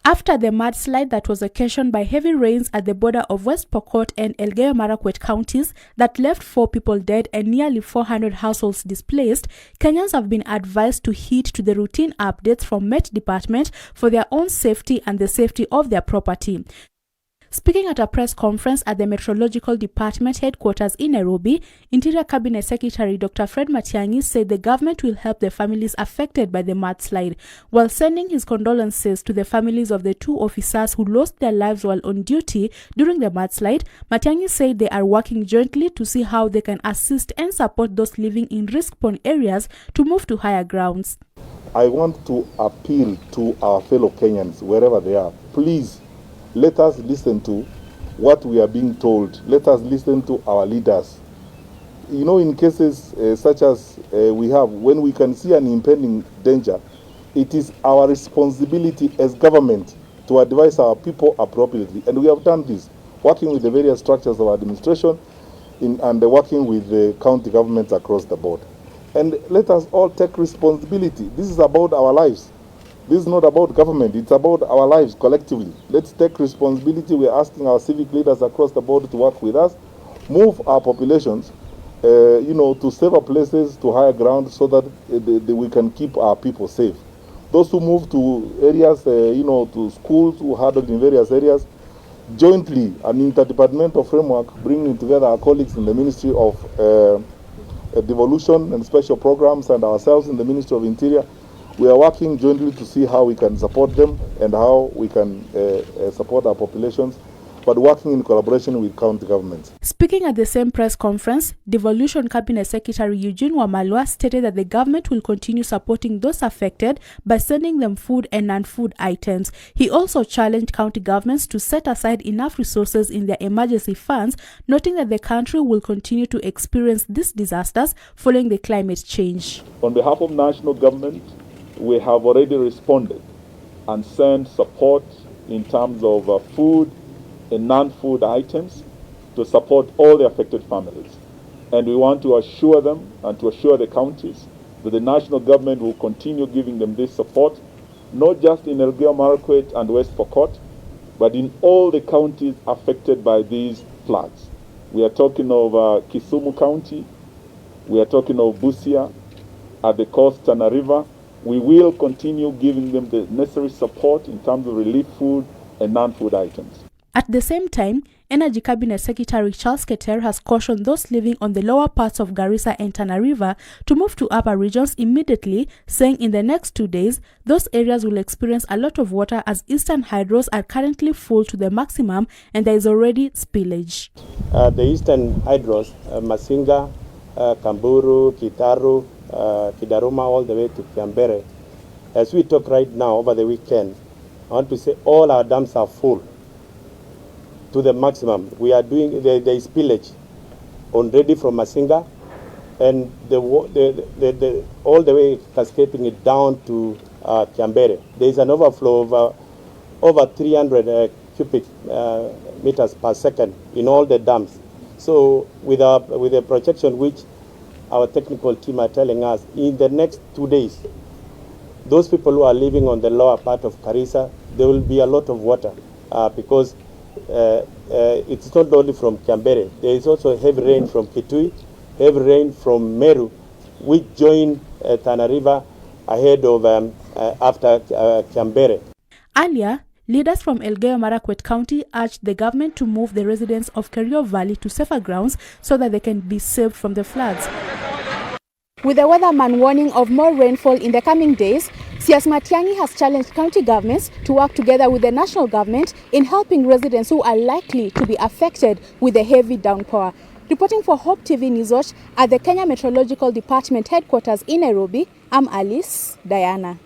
After the mudslide that was occasioned by heavy rains at the border of West Pokot and Elgeyo Marakwet counties that left 4 people dead and nearly 400 households displaced, Kenyans have been advised to heed to the routine updates from Met Department for their own safety and the safety of their property. Speaking at a press conference at the Meteorological Department headquarters in Nairobi, Interior Cabinet Secretary Dr. Fred Matiang'i said the government will help the families affected by the mudslide. While sending his condolences to the families of the 2 officers who lost their lives while on duty during the mudslide, Matiang'i said they are working jointly to see how they can assist and support those living in risk-prone areas to move to higher grounds. I want to appeal to our fellow Kenyans, wherever they are. Please, let us listen to what we are being told. Let us listen to our leaders. You know, in cases such as we have, when we can see an impending danger, it is our responsibility as government to advise our people appropriately. And we have done this, working with the various structures of administration and working with the county governments across the board. And let us all take responsibility. This is about our lives. This is not about government, it's about our lives collectively. Let's take responsibility. We're asking our civic leaders across the board to work with us, move our populations, to safer places, to higher ground, so that we can keep our people safe. Those who move to areas, to schools, who huddled in various areas, jointly, an interdepartmental framework, bringing together our colleagues in the Ministry of Devolution and Special Programs and ourselves in the Ministry of Interior. We are working jointly to see how we can support them and how we can support our populations, but working in collaboration with county governments. Speaking at the same press conference, Devolution Cabinet Secretary Eugene Wamalwa stated that the government will continue supporting those affected by sending them food and non-food items. He also challenged county governments to set aside enough resources in their emergency funds, noting that the country will continue to experience these disasters following the climate change. On behalf of national government, we have already responded and sent support in terms of food and non-food items to support all the affected families. And we want to assure them and to assure the counties that the national government will continue giving them this support, not just in Elgeyo Marakwet and West Pokot, but in all the counties affected by these floods. We are talking of Kisumu County, we are talking of Busia, at the coast Tana River. We will continue giving them the necessary support in terms of relief food and non-food items. At the same time, Energy Cabinet Secretary Charles Keter has cautioned those living on the lower parts of Garissa and Tana River to move to upper regions immediately, saying in the next 2 days, those areas will experience a lot of water as eastern hydros are currently full to the maximum and there is already spillage. The eastern hydros, Masinga, Kamburu, Kitaru, Kidaruma, all the way to Kiambere. As we talk right now over the weekend, I want to say all our dams are full to the maximum. We are doing the spillage already from Masinga and all the way cascading it down to Kiambere. There is an overflow of over 300 cubic meters per second in all the dams. So with a projection which our technical team are telling us, in the next 2 days, those people who are living on the lower part of Garissa, there will be a lot of water because it's not only from Kiambere. There is also heavy rain from Kitui, heavy rain from Meru, which join Tana River ahead of after Kiambere. Earlier, leaders from Elgeyo Marakwet County urged the government to move the residents of Kerio Valley to safer grounds so that they can be saved from the floods. With the weatherman warning of more rainfall in the coming days, CS Matiang'i has challenged county governments to work together with the national government in helping residents who are likely to be affected with the heavy downpour. Reporting for Hope TV News Watch at the Kenya Meteorological Department headquarters in Nairobi, I'm Alice Diana.